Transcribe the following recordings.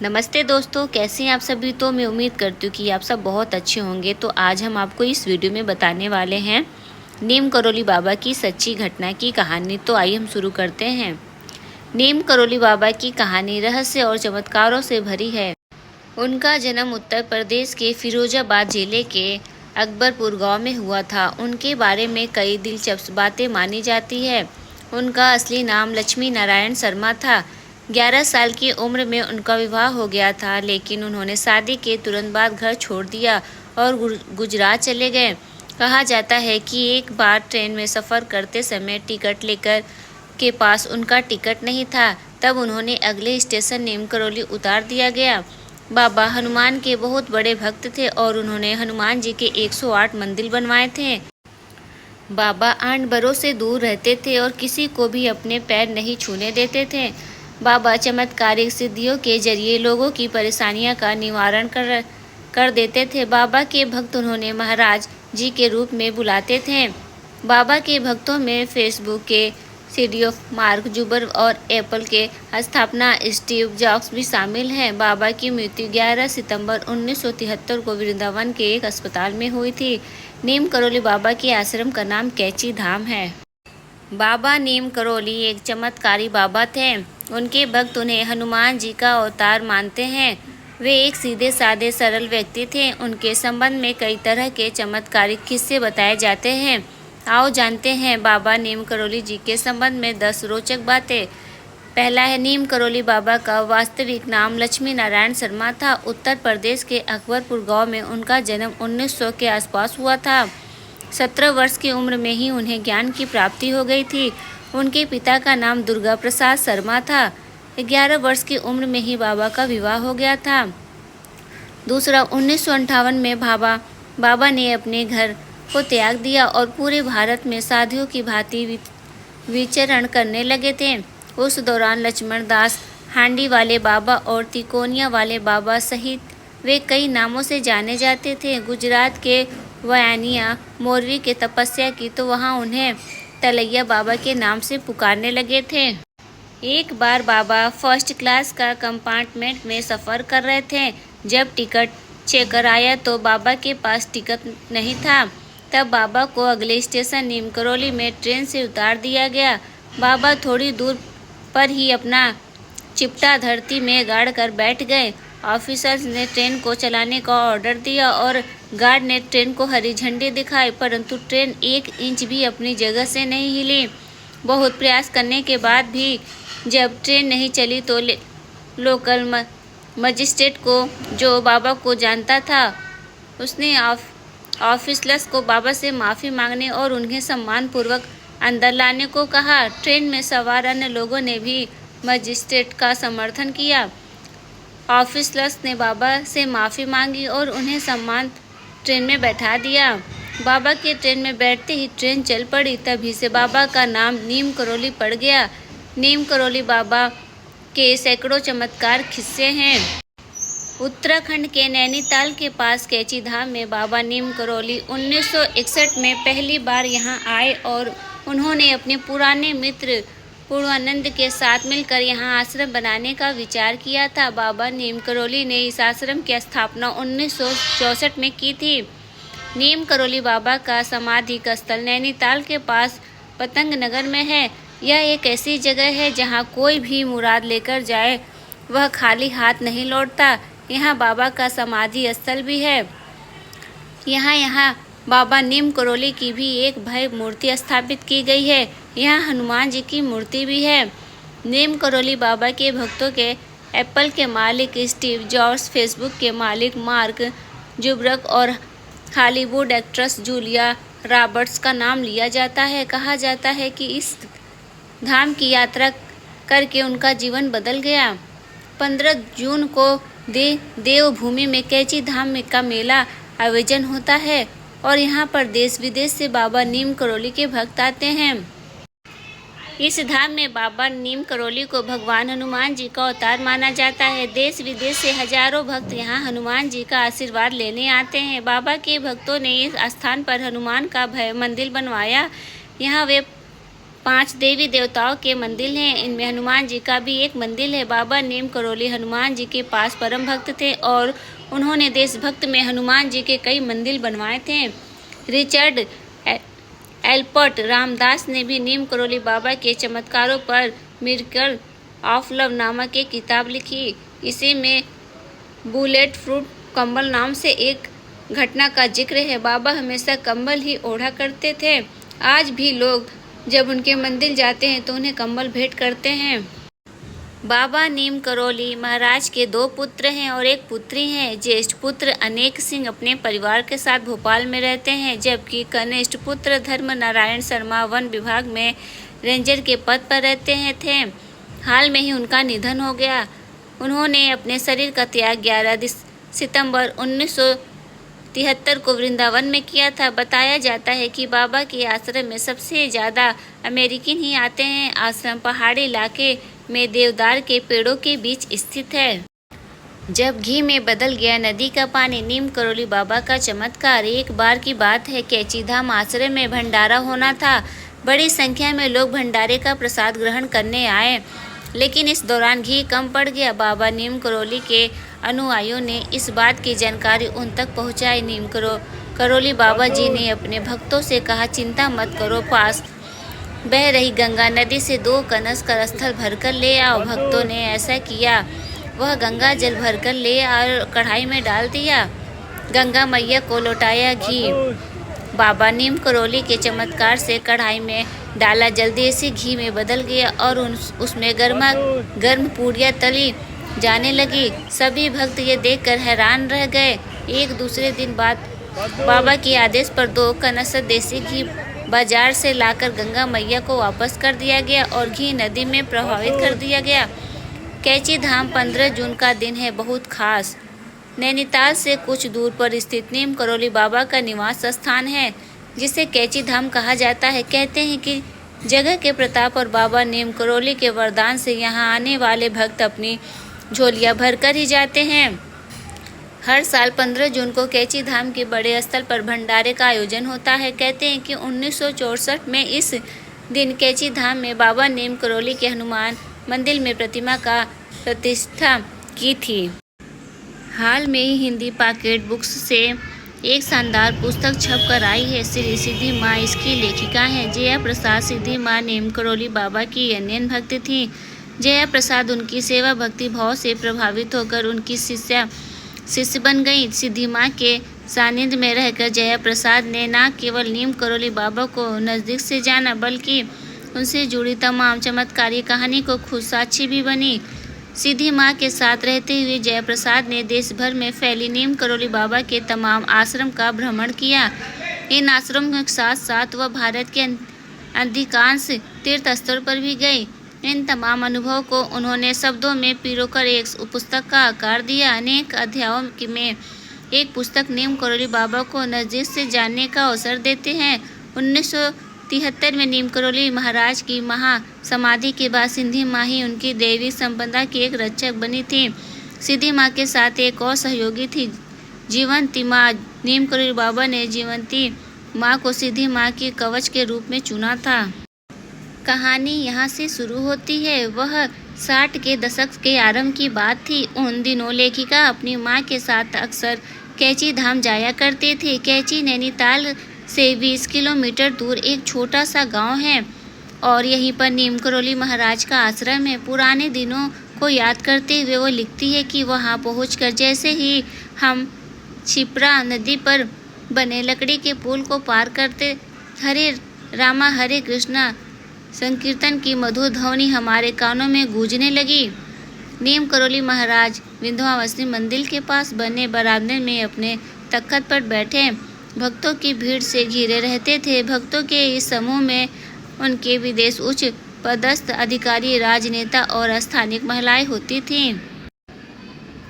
नमस्ते दोस्तों, कैसे हैं आप सभी। तो मैं उम्मीद करती हूँ कि आप सब बहुत अच्छे होंगे। तो आज हम आपको इस वीडियो में बताने वाले हैं नीम करोली बाबा की सच्ची घटना की कहानी। तो आइए हम शुरू करते हैं। नीम करोली बाबा की कहानी रहस्य और चमत्कारों से भरी है। उनका जन्म उत्तर प्रदेश के फिरोजाबाद जिले के अकबरपुर गांव में हुआ था। उनके बारे में कई दिलचस्प बातें मानी जाती है। उनका असली नाम लक्ष्मी नारायण शर्मा था। 11 साल की उम्र में उनका विवाह हो गया था, लेकिन उन्होंने शादी के तुरंत बाद घर छोड़ दिया और गुजरात चले गए। कहा जाता है कि एक बार ट्रेन में सफ़र करते समय टिकट लेकर के पास उनका टिकट नहीं था। तब उन्होंने अगले स्टेशन नीम करोली उतार दिया गया। बाबा हनुमान के बहुत बड़े भक्त थे और उन्होंने हनुमान जी के 108 मंदिर बनवाए थे। बाबा आडंबरों से दूर रहते थे और किसी को भी अपने पैर नहीं छूने देते थे। बाबा चमत्कारिक सिद्धियों के जरिए लोगों की परेशानियों का निवारण कर देते थे। बाबा के भक्त उन्होंने महाराज जी के रूप में बुलाते थे। बाबा के भक्तों में फेसबुक के सीईओ मार्क जुबर और एप्पल के स्थापना स्टीव जॉब्स भी शामिल हैं। बाबा की मृत्यु 11 सितंबर 1973 को वृंदावन के एक अस्पताल में हुई थी। नीम करोली बाबा के आश्रम का नाम कैची धाम है। बाबा नीम करोली एक चमत्कारी बाबा थे। उनके भक्त उन्हें हनुमान जी का अवतार मानते हैं। वे एक सीधे साधे सरल व्यक्ति थे। उनके संबंध में कई तरह के चमत्कारिक किस्से बताए जाते हैं। आओ जानते हैं बाबा नीम करोली जी के संबंध में 10 रोचक बातें। पहला है, नीम करोली बाबा का वास्तविक नाम लक्ष्मी नारायण शर्मा था। उत्तर प्रदेश के अकबरपुर गांव में उनका जन्म 1900 के आसपास हुआ था। 17 वर्ष की उम्र में ही उन्हें ज्ञान की प्राप्ति हो गई थी। उनके पिता का नाम दुर्गा प्रसाद शर्मा था। 11 वर्ष की उम्र में ही बाबा का विवाह हो गया था। दूसरा, 1958 में बाबा ने अपने घर को त्याग दिया और पूरे भारत में साधुओं की भांति विचरण करने लगे थे। उस दौरान लक्ष्मण दास, हांडी वाले बाबा और तिकोनिया वाले बाबा सहित वे कई नामों से जाने जाते थे। गुजरात के वयानिया मोरवी के तपस्या की तो वहाँ उन्हें तलैया बाबा के नाम से पुकारने लगे थे। एक बार बाबा फर्स्ट क्लास का कंपार्टमेंट में सफ़र कर रहे थे। जब टिकट चेकर आया तो बाबा के पास टिकट नहीं था। तब बाबा को अगले स्टेशन नीम करोली में ट्रेन से उतार दिया गया। बाबा थोड़ी दूर पर ही अपना चिपटा धरती में गाड़ कर बैठ गए। ऑफिसर्स ने ट्रेन को चलाने का ऑर्डर दिया और गार्ड ने ट्रेन को हरी झंडी दिखाई, परंतु ट्रेन 1 इंच भी अपनी जगह से नहीं हिली। बहुत प्रयास करने के बाद भी जब ट्रेन नहीं चली तो लोकल मजिस्ट्रेट को, जो बाबा को जानता था, उसने ऑफिसर्स को बाबा से माफ़ी मांगने और उन्हें सम्मानपूर्वक अंदर लाने को कहा। ट्रेन में सवार अन्य लोगों ने भी मजिस्ट्रेट का समर्थन किया। ऑफिसर्स ने बाबा से माफ़ी मांगी और उन्हें सम्मान ट्रेन में बैठा दिया। बाबा के ट्रेन में बैठते ही ट्रेन चल पड़ी। तभी से बाबा का नाम नीम करोली पड़ गया। नीम करोली बाबा के सैकड़ों चमत्कार किस्से हैं। उत्तराखंड के नैनीताल के पास कैची धाम में बाबा नीम करोली 1961 में पहली बार यहाँ आए और उन्होंने अपने पुराने मित्र पूर्वानंद के साथ मिलकर यहाँ आश्रम बनाने का विचार किया था। बाबा नीम करोली ने इस आश्रम की स्थापना 1964 में की थी। नीम करोली बाबा का समाधिक स्थल नैनीताल के पास पतंग नगर में है। यह एक ऐसी जगह है जहाँ कोई भी मुराद लेकर जाए वह खाली हाथ नहीं लौटता। यहाँ बाबा का समाधि स्थल भी है। यहाँ बाबा नीम करोली की भी एक भव्य मूर्ति स्थापित की गई है। यहाँ हनुमान जी की मूर्ति भी है। नीम करोली बाबा के भक्तों के एप्पल के मालिक स्टीव जॉब्स, फेसबुक के मालिक मार्क जुबरक और हॉलीवुड एक्ट्रेस जूलिया रॉबर्ट्स का नाम लिया जाता है। कहा जाता है कि इस धाम की यात्रा करके उनका जीवन बदल गया। 15 जून को देवभूमि में कैची धाम का मेला आयोजन होता है और यहाँ पर देश विदेश से बाबा नीम करोली के भक्त आते हैं। इस धाम में बाबा नीम करोली को भगवान हनुमान जी का अवतार माना जाता है। देश विदेश से हजारों भक्त यहाँ हनुमान जी का आशीर्वाद लेने आते हैं। बाबा के भक्तों ने इस स्थान पर हनुमान का भव्य मंदिर बनवाया। यहाँ वे 5 देवी देवताओं के मंदिर हैं। इनमें हनुमान जी का भी एक मंदिर है। बाबा नीम करोली हनुमान जी के पास परम भक्त थे और उन्होंने देशभक्त में हनुमान जी के कई मंदिर बनवाए थे। रिचर्ड एल्पर्ट रामदास ने भी नीम करोली बाबा के चमत्कारों पर मिरेकल ऑफ लव नामक एक किताब लिखी। इसी में बुलेट फ्रूट कंबल नाम से एक घटना का जिक्र है। बाबा हमेशा कंबल ही ओढ़ा करते थे। आज भी लोग जब उनके मंदिर जाते हैं तो उन्हें कंबल भेंट करते हैं। बाबा नीम करोली महाराज के 2 पुत्र हैं और एक पुत्री हैं। ज्येष्ठ पुत्र अनेक सिंह अपने परिवार के साथ भोपाल में रहते हैं, जबकि कनिष्ठ पुत्र धर्म नारायण शर्मा वन विभाग में रेंजर के पद पर रहते थे। हाल में ही उनका निधन हो गया। उन्होंने अपने शरीर का त्याग 11 सितंबर 1973 को वृंदावन में किया था। बताया जाता है कि बाबा के आश्रम में सबसे ज़्यादा अमेरिकन ही आते हैं। आश्रम पहाड़ी इलाके में देवदार के पेड़ों के बीच स्थित है। जब घी में बदल गया नदी का पानी, नीम करोली बाबा का चमत्कार। एक बार की बात है, कैची धाम आश्रम में भंडारा होना था। बड़ी संख्या में लोग भंडारे का प्रसाद ग्रहण करने आए, लेकिन इस दौरान घी कम पड़ गया। बाबा नीम करोली के अनुयायियों ने इस बात की जानकारी उन तक पहुंचाई। नीम करोली बाबा जी ने अपने भक्तों से कहा, चिंता मत करो, पास बह रही गंगा नदी से 2 कलश का स्थल भरकर ले आओ। भक्तों ने ऐसा किया। वह गंगा जल भरकर ले और कढ़ाई में डाल दिया। गंगा मैया को लौटाया घी। बाबा नीम करोली के चमत्कार से कढ़ाई में डाला जल देसी घी में बदल गया और उसमें गर्म पूड़ियाँ तली जाने लगी। सभी भक्त ये देखकर हैरान रह गए। एक दूसरे दिन बाद बाबा के आदेश पर 2 कलश देसी घी बाजार से लाकर गंगा मैया को वापस कर दिया गया और घी नदी में प्रवाहित कर दिया गया। कैची धाम 15 जून का दिन है, बहुत खास। नैनीताल से कुछ दूर पर स्थित नीम करोली बाबा का निवास स्थान है, जिसे कैची धाम कहा जाता है। कहते हैं कि जगह के प्रताप और बाबा नीम करोली के वरदान से यहाँ आने वाले भक्त अपनी झोलियाँ भरकर ही जाते हैं। हर साल 15 जून को कैची धाम के बड़े स्थल पर भंडारे का आयोजन होता है। कहते हैं कि 1964 में इस दिन कैची धाम में बाबा नीम करोली के हनुमान मंदिर में प्रतिमा का प्रतिष्ठा की थी। हाल में ही हिंदी पॉकेट बुक्स से एक शानदार पुस्तक छप कर आई है। श्री सिद्धि माँ इसकी लेखिका हैं। जया प्रसाद सिद्धि माँ नीम करोली बाबा की अनन्य भक्त थी। जया प्रसाद उनकी सेवा भक्ति भाव से प्रभावित होकर उनकी शिष्य बन गई। सिद्धि माँ के सानिध्य में रहकर जया प्रसाद ने न केवल नीम करोली बाबा को नज़दीक से जाना, बल्कि उनसे जुड़ी तमाम चमत्कारी कहानी को खुद साक्षी भी बनी। सिद्धि माँ के साथ रहते हुए जया प्रसाद ने देश भर में फैली नीम करोली बाबा के तमाम आश्रम का भ्रमण किया। इन आश्रमों के साथ साथ वह भारत के अधिकांश तीर्थ स्थलों पर भी गई। इन तमाम अनुभवों को उन्होंने शब्दों में पिरोकर एक पुस्तक का आकार दिया। अनेक अध्यायों में एक पुस्तक नीम करोली बाबा को नज़दीक से जानने का अवसर देते हैं। 1973 में नीम करोली महाराज की महासमाधि के बाद सिद्धि माँ ही उनकी दैवी संपदा की एक रक्षक बनी थी। सिद्धि माँ के साथ एक और सहयोगी थी, जीवंती माँ। नीम करोली बाबा ने जीवंती माँ को सिद्धि माँ के कवच के रूप में चुना था। कहानी यहाँ से शुरू होती है। वह 60 के दशक के आरंभ की बात थी। उन दिनों लेखिका अपनी माँ के साथ अक्सर कैची धाम जाया करती थी। कैची नैनीताल से 20 किलोमीटर दूर एक छोटा सा गांव है और यहीं पर नीम करोली महाराज का आश्रम है। पुराने दिनों को याद करते हुए वो लिखती है कि वहाँ पहुँचकर जैसे ही हम छिपरा नदी पर बने लकड़ी के पुल को पार करते, हरे रामा हरे कृष्णा संकीर्तन की मधुर ध्वनि हमारे कानों में गूंजने लगी। नीम करोली महाराज विंध्यवासिनी मंदिर के पास बने बरामदे में अपने तख्त पर बैठे भक्तों की भीड़ से घिरे रहते थे। भक्तों के इस समूह में उनके विदेश उच्च पदस्थ अधिकारी, राजनेता और स्थानीय महिलाएं होती थीं।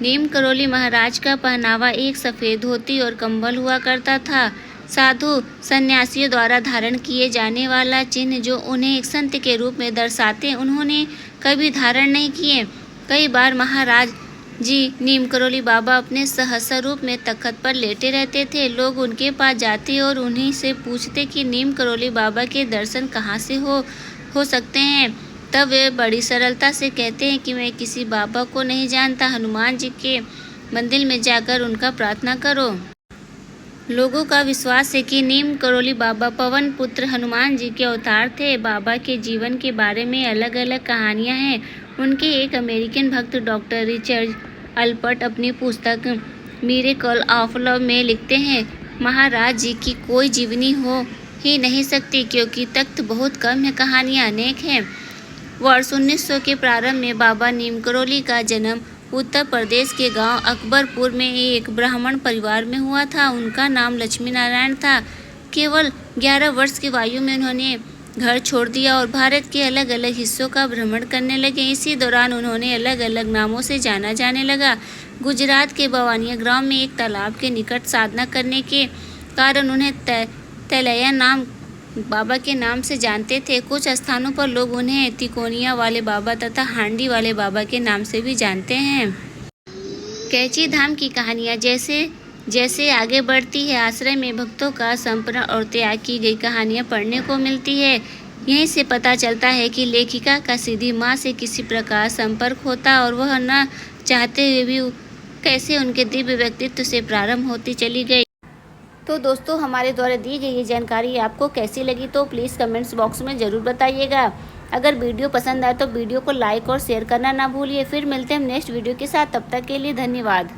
नीम करोली महाराज का पहनावा एक सफ़ेद धोती और कंबल हुआ करता था। साधु सन्यासियों द्वारा धारण किए जाने वाला चिन्ह जो उन्हें एक संत के रूप में दर्शाते, उन्होंने कभी धारण नहीं किए। कई बार महाराज जी नीम करोली बाबा अपने सहसा रूप में तख्त पर लेटे रहते थे। लोग उनके पास जाते और उन्हीं से पूछते कि नीम करोली बाबा के दर्शन कहाँ से हो। हो सकते हैं। तब वे बड़ी सरलता से कहते हैं कि मैं किसी बाबा को नहीं जानता, हनुमान जी के मंदिर में जाकर उनका प्रार्थना करो। लोगों का विश्वास है कि नीम करोली बाबा पवन पुत्र हनुमान जी के अवतार थे। बाबा के जीवन के बारे में अलग अलग कहानियां हैं। उनके एक अमेरिकन भक्त डॉक्टर रिचर्ड अल्पर्ट अपनी पुस्तक मिरेकल ऑफ लव में लिखते हैं, महाराज जी की कोई जीवनी हो ही नहीं सकती क्योंकि तख्त बहुत कम है, कहानियां अनेक हैं। वर्ष 1900 के प्रारंभ में बाबा नीम करोली का जन्म उत्तर प्रदेश के गांव अकबरपुर में एक ब्राह्मण परिवार में हुआ था। उनका नाम लक्ष्मी नारायण था। केवल 11 वर्ष की आयु में उन्होंने घर छोड़ दिया और भारत के अलग अलग हिस्सों का भ्रमण करने लगे। इसी दौरान उन्होंने अलग अलग नामों से जाना जाने लगा। गुजरात के बवानिया गांव में एक तालाब के निकट साधना करने के कारण उन्हें तैलैया नाम बाबा के नाम से जानते थे। कुछ स्थानों पर लोग उन्हें तिकोनिया वाले बाबा तथा हांडी वाले बाबा के नाम से भी जानते हैं। कैची धाम की कहानियाँ जैसे जैसे आगे बढ़ती है, आश्रय में भक्तों का समर्पण और त्याग की गई कहानियाँ पढ़ने को मिलती है। यहीं से पता चलता है कि लेखिका का सीधी माँ से किसी प्रकार संपर्क होता और वह न चाहते हुए भी कैसे उनके दिव्य व्यक्तित्व से प्रारंभ होती चली गई। तो दोस्तों, हमारे द्वारा दी गई ये जानकारी आपको कैसी लगी तो प्लीज़ कमेंट्स बॉक्स में ज़रूर बताइएगा। अगर वीडियो पसंद आए तो वीडियो को लाइक और शेयर करना ना भूलिए। फिर मिलते हैं हम नेक्स्ट वीडियो के साथ, तब तक के लिए धन्यवाद।